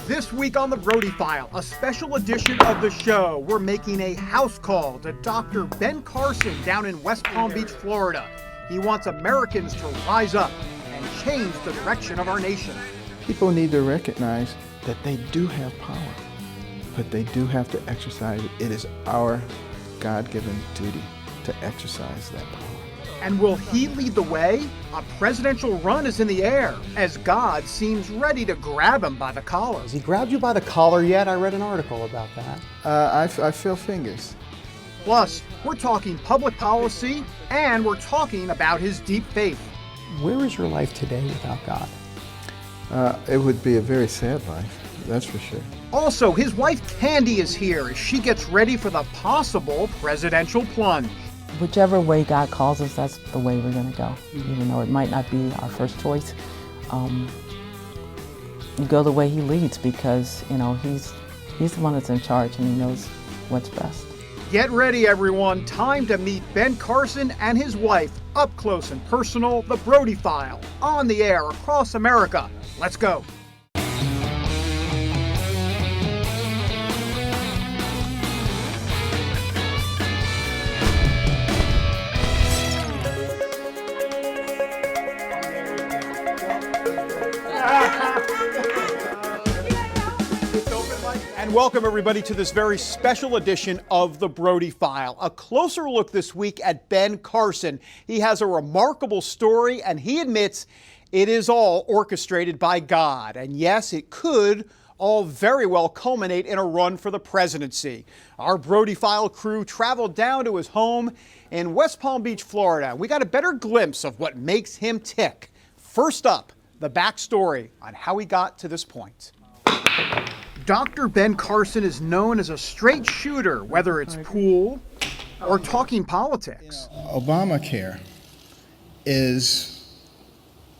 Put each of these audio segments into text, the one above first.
This week on the Brody File, a special edition of the show, we're making a house call to Dr. Ben Carson down in West Palm Beach, Florida. He wants Americans to rise up and change the direction of our nation. People need to recognize that they do have power, but they do have to exercise it. It is our God-given duty to exercise that power. And will he lead the way? A presidential run is in the air as God seems ready to grab him by the collar. Has he grabbed you by the collar yet? I read an article about that. I feel fingers. Plus, we're talking public policy and we're talking about his deep faith. Where is your life today without God? It would be a very sad life, that's for sure. Also, his wife Candy is here as she gets ready for the possible presidential plunge. Whichever way God calls us, that's the way we're going to go. Even though it might not be our first choice, you go the way He leads because, you know, He's the one that's in charge and He knows what's best. Get ready, everyone. Time to meet Ben Carson and his wife up close and personal. The Brody File on the air across America. Let's go. And welcome everybody to this very special edition of the Brody File. A closer look this week at Ben Carson. He has a remarkable story and he admits it is all orchestrated by God. And yes, it could all very well culminate in a run for the presidency. Our Brody File crew traveled down to his home in West Palm Beach, Florida. We got a better glimpse of what makes him tick. First up, the backstory on how he got to this point. Dr. Ben Carson is known as a straight shooter, whether it's pool or talking politics. Obamacare is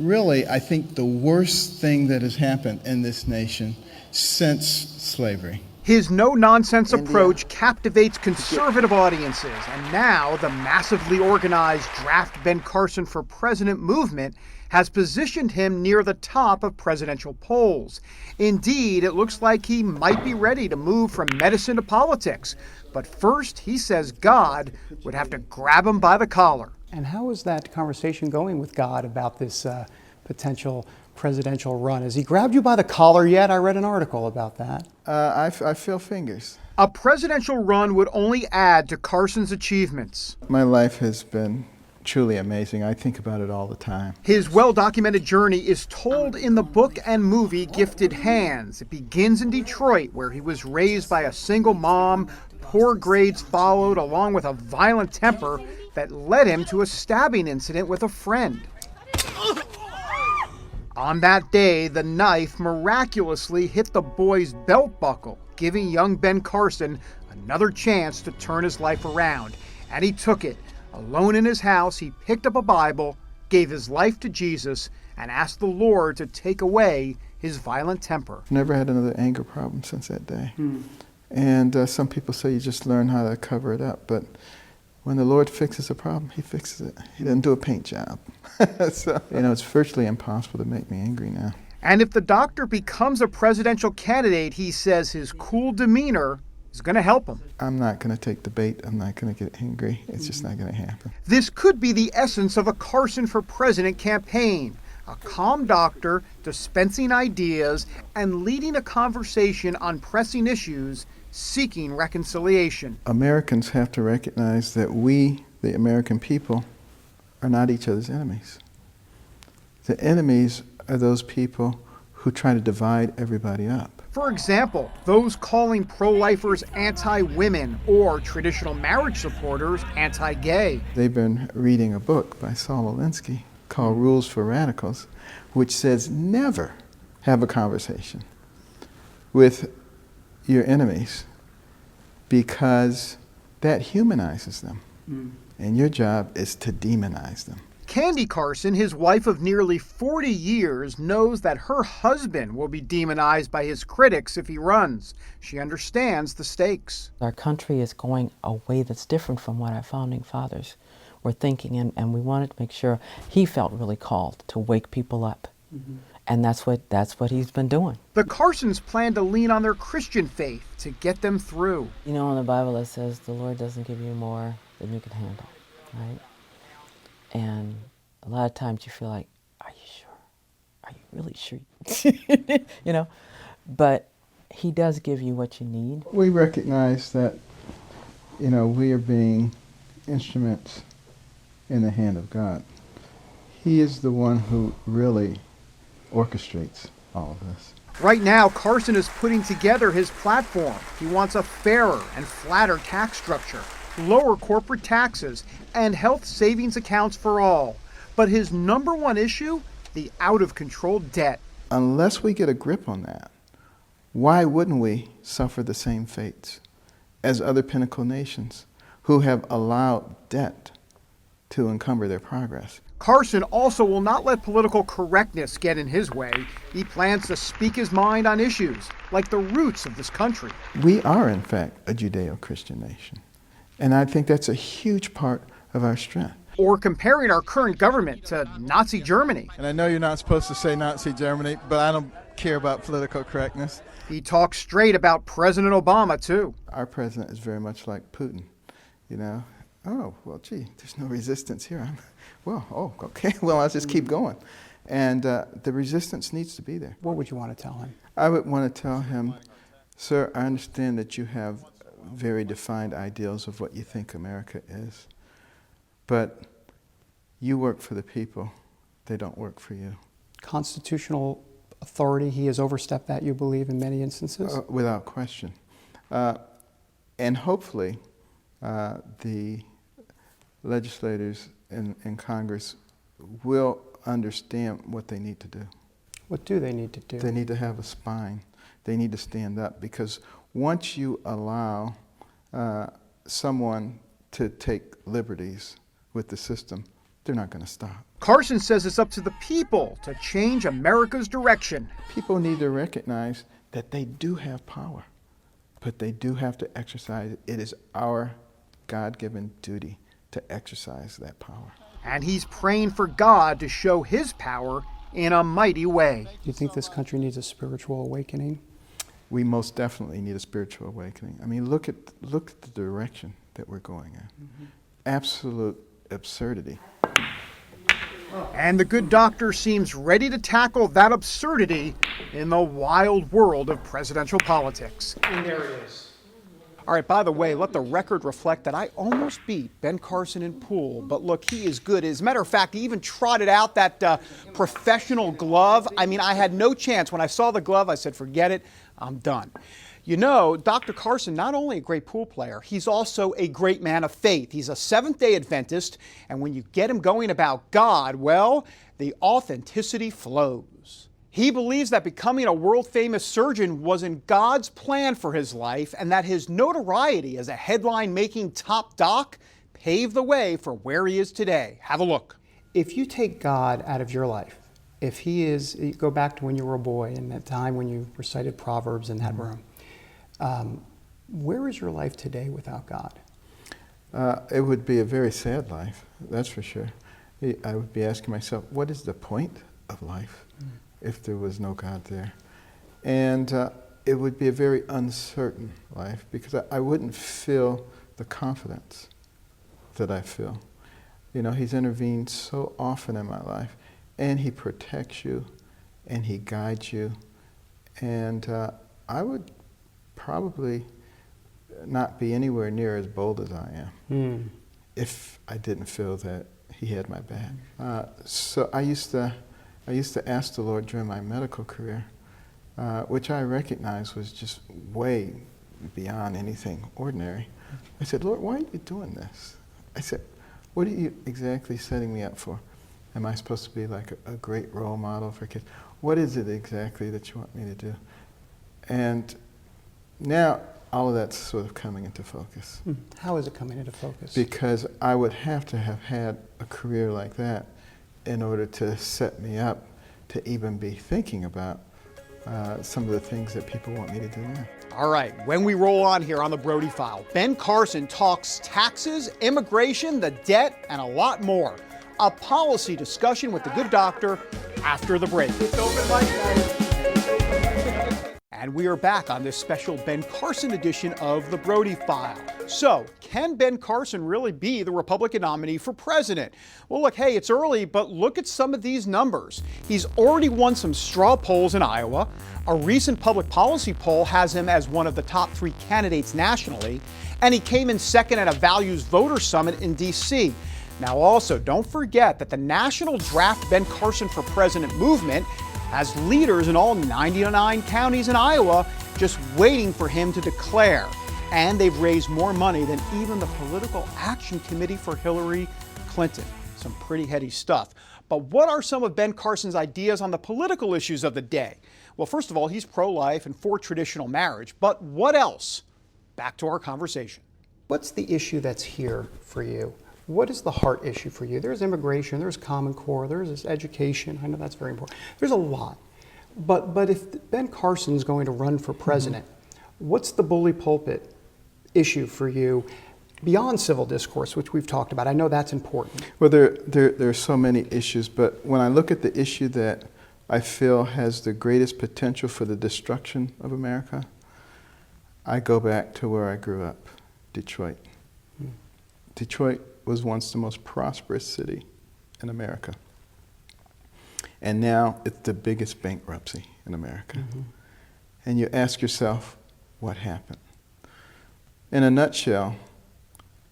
really, I think, the worst thing that has happened in this nation since slavery. His no-nonsense approach captivates conservative audiences, and now the massively organized Draft Ben Carson for President movement has positioned him near the top of presidential polls. Indeed, it looks like he might be ready to move from medicine to politics. But first, he says God would have to grab him by the collar. And how is that conversation going with God about this potential presidential run? Has he grabbed you by the collar yet? I read an article about that. I feel fingers. A presidential run would only add to Carson's achievements. My life has been truly amazing. I think about it all the time. His well-documented journey is told in the book and movie Gifted Hands. It begins in Detroit, where he was raised by a single mom. Poor grades followed, along with a violent temper that led him to a stabbing incident with a friend. On that day, the knife miraculously hit the boy's belt buckle, giving young Ben Carson another chance to turn his life around. And he took it. Alone in his house, he picked up a Bible, gave his life to Jesus, and asked the Lord to take away his violent temper. Never had another anger problem since that day. And some people say you just learn how to cover it up, but when the Lord fixes a problem, He fixes it. He doesn't do a paint job. So, it's virtually impossible to make me angry now. And if the doctor becomes a presidential candidate, he says his cool demeanor is going to help him. I'm not going to take the bait. I'm not going to get angry. It's just not going to happen. This could be the essence of a Carson for President campaign. A calm doctor dispensing ideas and leading a conversation on pressing issues, seeking reconciliation. Americans have to recognize that we, the American people, are not each other's enemies. The enemies are those people who try to divide everybody up. For example, those calling pro-lifers anti-women or traditional marriage supporters anti-gay. They've been reading a book by Saul Alinsky called Rules for Radicals, which says never have a conversation with your enemies because that humanizes them. And your job is to demonize them. Candy Carson, his wife of nearly 40 years, knows that her husband will be demonized by his critics if he runs. She understands the stakes. Our country is going a way that's different from what our founding fathers were thinking, and we wanted to make sure he felt really called to wake people up And that's what he's been doing. The Carsons plan to lean on their Christian faith to get them through. You know, in the Bible it says the Lord doesn't give you more than you can handle, right? And a lot of times you feel like, are you sure? Are you really sure? You know, but he does give you what you need. We recognize that, we are being instruments in the hand of God. He is the one who really orchestrates all of this. Right now, Carson is putting together his platform. He wants a fairer and flatter tax structure, lower corporate taxes, and health savings accounts for all. But his number one issue, the out-of-control debt. Unless we get a grip on that, why wouldn't we suffer the same fates as other pinnacle nations who have allowed debt to encumber their progress? Carson also will not let political correctness get in his way. He plans to speak his mind on issues like the roots of this country. We are, in fact, a Judeo-Christian nation. And I think that's a huge part of our strength. Or comparing our current government to Nazi Germany. And I know you're not supposed to say Nazi Germany, but I don't care about political correctness. He talks straight about President Obama, too. Our president is very much like Putin, Oh, well, gee, there's no resistance here. Okay, well, I'll just keep going. And the resistance needs to be there. What would you want to tell him? I would want to tell him, sir, I understand that you have very defined ideals of what you think America is, but you work for the people. They don't work for you. Constitutional authority, he has overstepped that, you believe, in many instances? Without question. And hopefully, the legislators in Congress will understand what they need to do. What do they need to do? They need to have a spine. They need to stand up, because once you allow someone to take liberties with the system, they're not going to stop. Carson says it's up to the people to change America's direction. People need to recognize that they do have power, but they do have to exercise it. It is our God-given duty to exercise that power. And he's praying for God to show his power in a mighty way. Do you think this country needs a spiritual awakening? We most definitely need a spiritual awakening. I mean, look at the direction that we're going in. Mm-hmm. Absolute absurdity. And the good doctor seems ready to tackle that absurdity in the wild world of presidential politics. And there it is. All right, by the way, let the record reflect that I almost beat Ben Carson in pool, but look, he is good. As a matter of fact, he even trotted out that professional glove. I mean, I had no chance. When I saw the glove, I said, forget it, I'm done. You know, Dr. Carson, not only a great pool player, he's also a great man of faith. He's a Seventh-day Adventist, and when you get him going about God, well, the authenticity flows. He believes that becoming a world-famous surgeon was in God's plan for his life, and that his notoriety as a headline-making top doc paved the way for where he is today. Have a look. If you take God out of your life, if he is, you go back to when you were a boy and that time when you recited Proverbs in that room, where is your life today without God? It would be a very sad life, that's for sure. I would be asking myself, what is the point of life if there was no God there? And it would be a very uncertain life, because I wouldn't feel the confidence that I feel. You know, he's intervened so often in my life, and he protects you, and he guides you, and I would probably not be anywhere near as bold as I am if I didn't feel that he had my back. So I used to ask the Lord during my medical career, which I recognized was just way beyond anything ordinary. I said, Lord, why are you doing this? I said, what are you exactly setting me up for? Am I supposed to be like a great role model for kids? What is it exactly that you want me to do? And now all of that's sort of coming into focus. How is it coming into focus? Because I would have to have had a career like that in order to set me up to even be thinking about some of the things that people want me to do now. All right, when we roll on here on the Brody File, Ben Carson talks taxes, immigration, the debt, and a lot more. A policy discussion with the good doctor after the break. And we are back on this special Ben Carson edition of the Brody File. So, can Ben Carson really be the Republican nominee for president? Well, look, hey, it's early, but look at some of these numbers. He's already won some straw polls in Iowa. A recent public policy poll has him as one of the top 3 candidates nationally. And he came in second at a Values Voter Summit in D.C. Now, also, don't forget that the National Draft Ben Carson for President movement has leaders in all 99 counties in Iowa just waiting for him to declare. And they've raised more money than even the Political Action Committee for Hillary Clinton. Some pretty heady stuff. But what are some of Ben Carson's ideas on the political issues of the day? Well, first of all, he's pro-life and for traditional marriage. But what else? Back to our conversation. What's the issue that's here for you? What is the heart issue for you? There's immigration, there's Common Core, there's education. I know that's very important. There's a lot. But if Ben Carson's going to run for president, what's the bully pulpit issue for you beyond civil discourse, which we've talked about? I know that's important. Well, there are so many issues, but when I look at the issue that I feel has the greatest potential for the destruction of America, I go back to where I grew up, Detroit. Detroit was once the most prosperous city in America. And now it's the biggest bankruptcy in America. And you ask yourself, what happened? In a nutshell,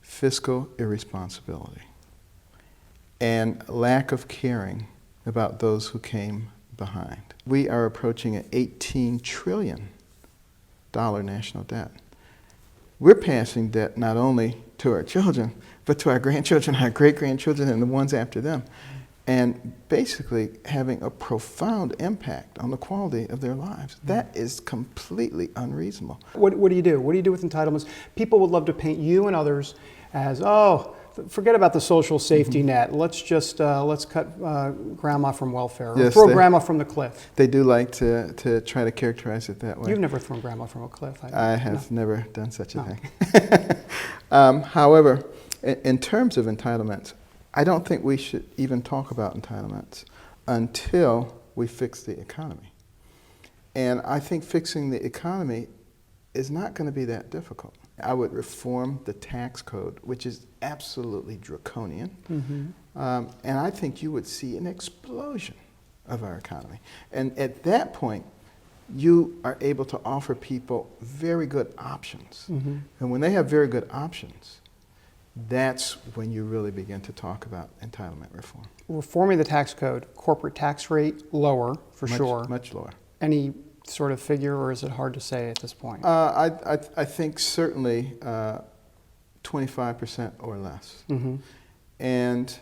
fiscal irresponsibility and lack of caring about those who came behind. We are approaching an $18 trillion national debt. We're passing debt not only to our children, but to our grandchildren, our great-grandchildren, and the ones after them, and basically having a profound impact on the quality of their lives. That is completely unreasonable. What do you do? What do you do with entitlements? People would love to paint you and others as, oh, forget about the social safety net. Let's just let's cut grandma from welfare, or Yes, throw grandma from the cliff. They do like to try to characterize it that way. You've never thrown grandma from a cliff. I have never done such a No. thing. However, in terms of entitlements, I don't think we should even talk about entitlements until we fix the economy. And I think fixing the economy is not going to be that difficult. I would reform the tax code, which is absolutely draconian. And I think you would see an explosion of our economy. And at that point, you are able to offer people very good options. And when they have very good options, that's when you really begin to talk about entitlement reform. Reforming the tax code, corporate tax rate lower, for sure. Much lower. Any sort of figure, or is it hard to say at this point? I think certainly 25% or less. And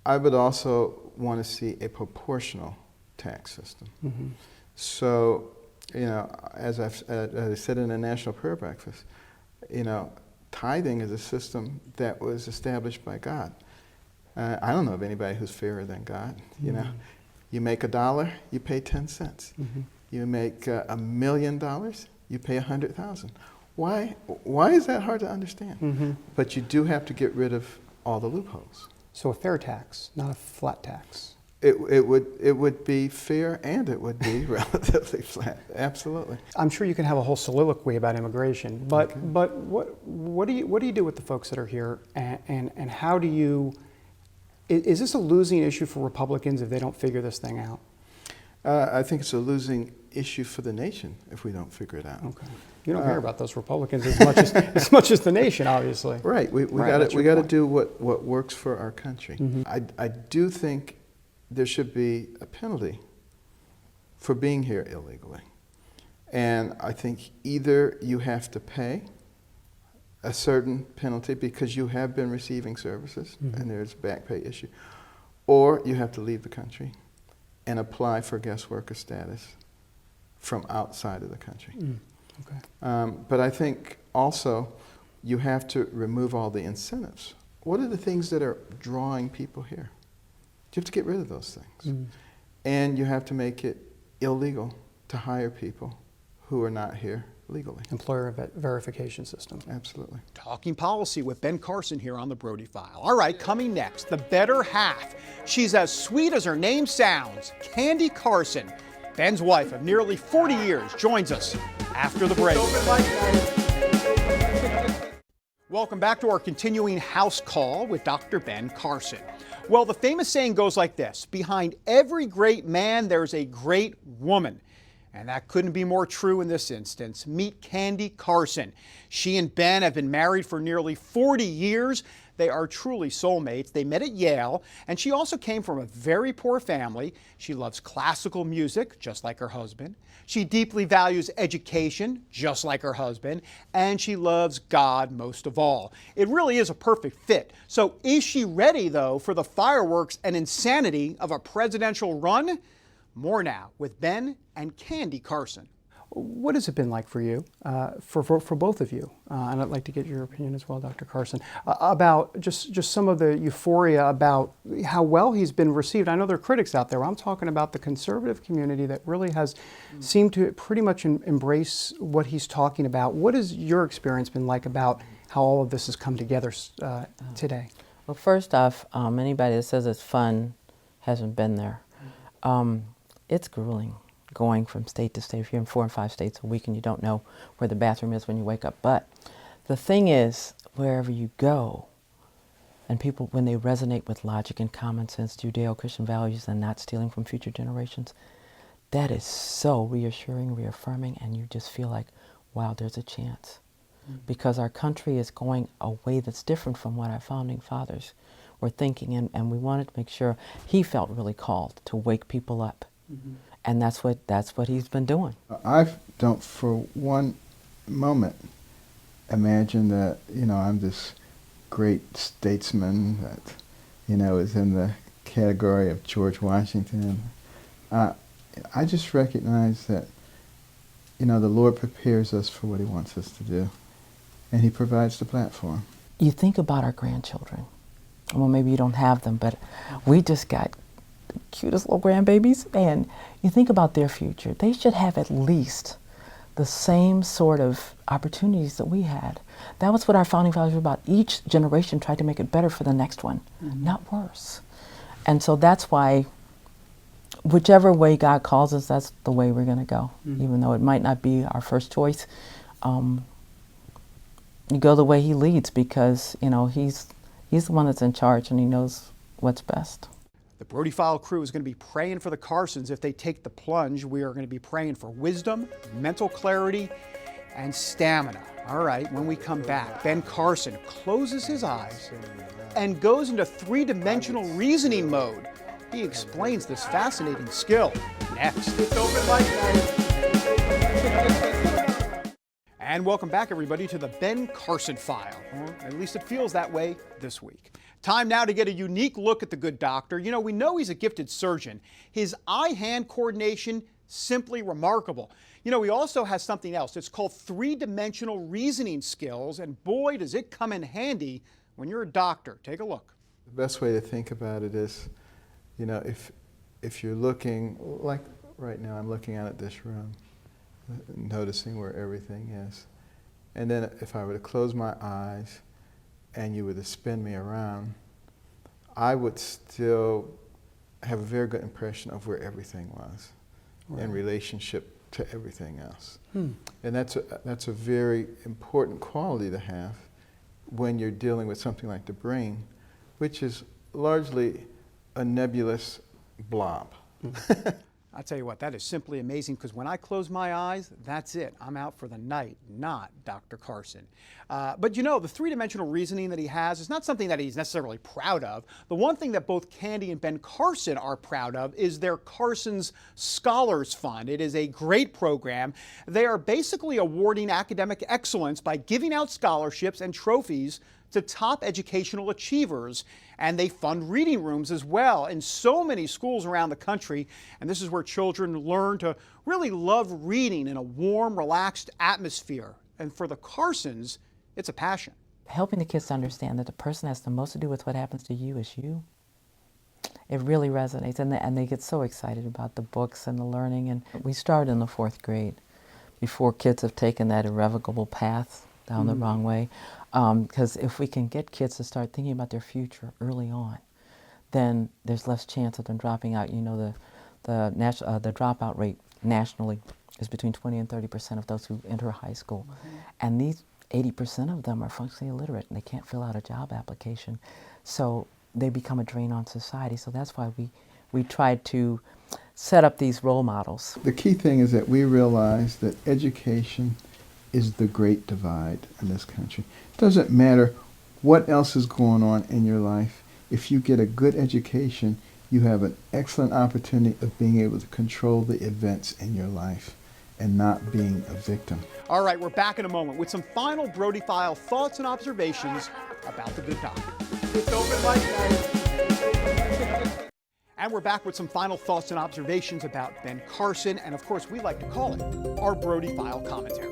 I would also want to see a proportional tax system. So, you know, as I said in the National Prayer Breakfast, you know, tithing is a system that was established by God. I don't know of anybody who's fairer than God. You know, you make $1, you pay 10 cents. You make $1 million, you pay 100,000. Why is that hard to understand? But you do have to get rid of all the loopholes. So a fair tax, not a flat tax. It would be fair, and it would be relatively flat. Absolutely. I'm sure you can have a whole soliloquy about immigration, but what do you do with the folks that are here, and how do you? Is this a losing issue for Republicans if they don't figure this thing out? I think it's a losing issue for the nation if we don't figure it out. Okay. You don't hear about those Republicans as much as the nation, obviously. Right. We got to do what works for our country. I do think there should be a penalty for being here illegally. And I think either you have to pay a certain penalty because you have been receiving services and there's a back pay issue, or you have to leave the country and apply for guest worker status from outside of the country. Okay. But I think also you have to remove all the incentives. What are the things that are drawing people here? You have to get rid of those things. And you have to make it illegal to hire people who are not here legally. Employer verification system. Absolutely. Talking policy with Ben Carson here on the Brody File. All right, coming next, the better half. She's as sweet as her name sounds, Candy Carson. Ben's wife of nearly 40 years joins us after the break. Welcome back to our continuing house call with Dr. Ben Carson. Well, the famous saying goes like this: behind every great man, there's a great woman. And that couldn't be more true in this instance. Meet Candy Carson. She and Ben have been married for nearly 40 years. They are truly soulmates. They met at Yale, and she also came from a very poor family. She loves classical music, just like her husband. She deeply values education, just like her husband, and she loves God most of all. It really is a perfect fit. So is she ready, though, for the fireworks and insanity of a presidential run? More now with Ben and Candy Carson. What has it been like for you, for both of you? And I'd like to get your opinion as well, Dr. Carson, about just some of the euphoria about how well he's been received. I know there are critics out there. I'm talking about the conservative community that really has seemed to pretty much embrace what he's talking about. What has your experience been like about how all of this has come together today? Well, first off, anybody that says it's fun hasn't been there. It's grueling going from state to state. If you're in 4 and 5 states a week and you don't know where the bathroom is when you wake up. But the thing is, wherever you go, and people, when they resonate with logic and common sense, Judeo-Christian values, and not stealing from future generations, that is so reassuring, reaffirming, and you just feel like, wow, there's a chance. Because our country is going a way that's different from what our founding fathers were thinking, and we wanted to make sure he felt really called to wake people up. And that's what he's been doing. I don't for one moment imagine that, I'm this great statesman that, is in the category of George Washington. I just recognize that, the Lord prepares us for what he wants us to do, and he provides the platform. You think about our grandchildren. Well, maybe you don't have them, but we just got the cutest little grandbabies, and you think about their future. They should have at least the same sort of opportunities that we had. That was what our founding fathers were about. Each generation tried to make it better for the next one, not worse. And so that's why, whichever way God calls us, that's the way we're going to go. Even though it might not be our first choice, you go the way he leads, because he's the one that's in charge and he knows what's best. The Brody File crew is going to be praying for the Carsons if they take the plunge. We are going to be praying for wisdom, mental clarity, and stamina. All right, when we come back, Ben Carson closes his eyes and goes into three-dimensional reasoning mode. He explains this fascinating skill next. And welcome back, everybody, to the Ben Carson File. Or at least it feels that way this week. Time now to get a unique look at the good doctor. We know he's a gifted surgeon. His eye-hand coordination, simply remarkable. He also has something else. It's called three-dimensional reasoning skills, and boy, does it come in handy when you're a doctor. Take a look. The best way to think about it is, if you're looking, like right now I'm looking out at this room, noticing where everything is. And then if I were to close my eyes and you were to spin me around, I would still have a very good impression of where everything was in relationship to everything else. And that's a very important quality to have when you're dealing with something like the brain, which is largely a nebulous blob. I'll tell you what, that is simply amazing, because when I close my eyes, that's it. I'm out for the night, not Dr. Carson. But the three-dimensional reasoning that he has is not something that he's necessarily proud of. The one thing that both Candy and Ben Carson are proud of is their Carson's Scholars Fund. It is a great program. They are basically awarding academic excellence by giving out scholarships and trophies to top educational achievers, and they fund reading rooms as well in so many schools around the country. And this is where children learn to really love reading in a warm, relaxed atmosphere. And for the Carsons, it's a passion. Helping the kids to understand that the person that has the most to do with what happens to you is you. It really resonates, and they get so excited about the books and the learning. And we started in the 4th grade, before kids have taken that irrevocable path down the wrong way. Because if we can get kids to start thinking about their future early on, then there's less chance of them dropping out. You know, the dropout rate nationally is between 20 and 30% of those who enter high school. And these 80% of them are functionally illiterate and they can't fill out a job application. So they become a drain on society. So that's why we tried to set up these role models. The key thing is that we realize that education is the great divide in this country. It doesn't matter what else is going on in your life. If you get a good education, you have an excellent opportunity of being able to control the events in your life and not being a victim. All right, we're back in a moment with some final Brody File thoughts and observations about the good doctor. It's open mic night. And we're back with some final thoughts and observations about Ben Carson, and of course, we like to call it our Brody File commentary.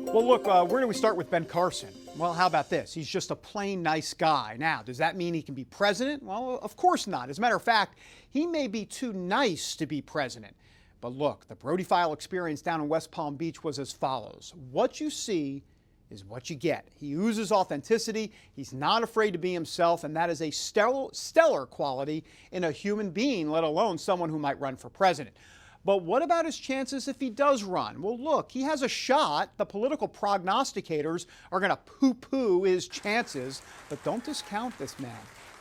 Well, look, where do we start with Ben Carson? Well, how about this? He's just a plain nice guy. Now, does that mean he can be president? Well, of course not. As a matter of fact, he may be too nice to be president. But look, the Brody File experience down in West Palm Beach was as follows. What you see is what you get. He oozes authenticity, he's not afraid to be himself, and that is a stellar quality in a human being, let alone someone who might run for president. But what about his chances if he does run? Well, look, he has a shot. The political prognosticators are going to poo-poo his chances, but don't discount this man.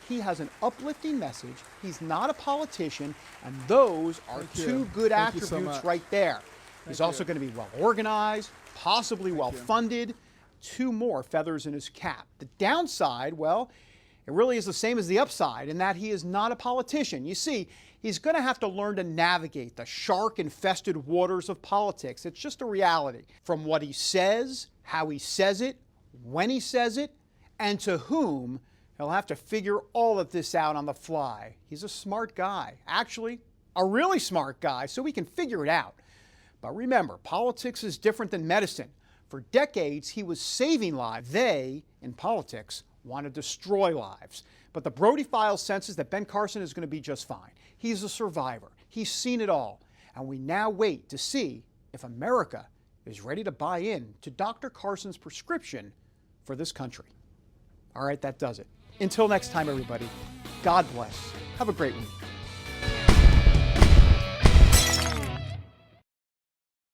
He has an uplifting message. He's not a politician, and those are two good attributes right there. He's also going to be well organized, possibly well funded. Two more feathers in his cap. The downside, well, it really is the same as the upside in that he is not a politician. You see, he's going to have to learn to navigate the shark-infested waters of politics. It's just a reality. From what he says, how he says it, when he says it, and to whom, he'll have to figure all of this out on the fly. He's a smart guy. Actually, a really smart guy, so he can figure it out. But remember, politics is different than medicine. For decades, he was saving lives. They, in politics, want to destroy lives. But the Brody File senses that Ben Carson is going to be just fine. He's a survivor. He's seen it all. And we now wait to see if America is ready to buy in to Dr. Carson's prescription for this country. All right, that does it. Until next time, everybody, God bless. Have a great week.